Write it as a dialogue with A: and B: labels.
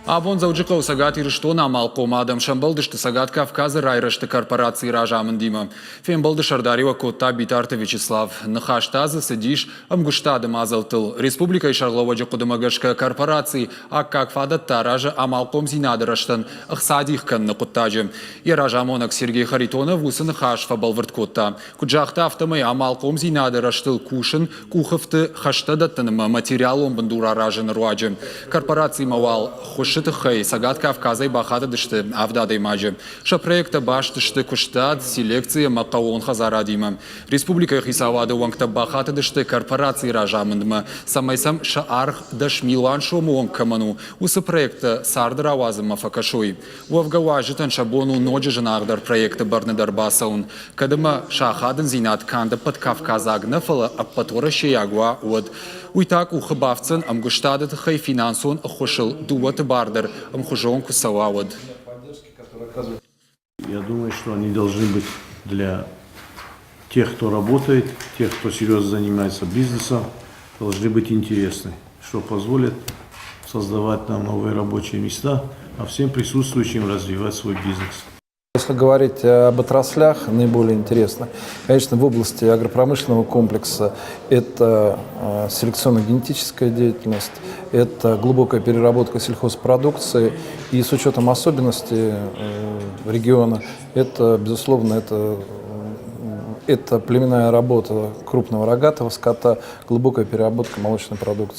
A: Абон зауджиков сагат ирштона малком адам шамбалдышты сагат Кавказа райрышты корпорации ражамын дима. Фен балды шардарева Котта Битарты Вячеслав. Нахаштазы сидиш амгуштадым азалтыл. Республика и шарловаджи кудымагашка корпорации, а как фадатта ража амалком зинадыраштан. Ахсадихкан на Коттаджи. И ражамонок Сергей Харитонов усын хашфа балвард Котта. Куджахта автомай амалком зинадыраштыл кушын, куховты хаштадаттаным материалом бандура ражан руаджи. Корпорации мавал Шитахай, Сагат Кавказа и Бахата дышты, Авдада и Маджи. Ша проекта баш дышты куштад, селекция Макаон Хазарадима. Республика Хисавада Уангта Бахата дышты, корпорации Ражамандма. Самайсам Шаарх даш Милан Шому Каману. Уса проекта Сардара Вазама Факашуй. Уавгаважитан Шабону Ноджи Жанагдар проекта Барнадар Басаун. Кадама Шахадан Зинат Канда под Кавказа Агнафала, а потора Шеягуа Уад. Уитак ухабавцан амгуштадат хай финансон охошел дуат бардер амхужон кусававад.
B: Я думаю, что они должны быть для тех, кто работает, тех, кто серьезно занимается бизнесом, должны быть интересны, что позволит создавать нам новые рабочие места, а всем присутствующим развивать свой бизнес.
C: Если говорить об отраслях, наиболее интересно, конечно, в области агропромышленного комплекса это селекционно-генетическая деятельность, это глубокая переработка сельхозпродукции, и с учетом особенностей региона, это, безусловно, это племенная работа крупного рогатого скота, глубокая переработка молочной продукции.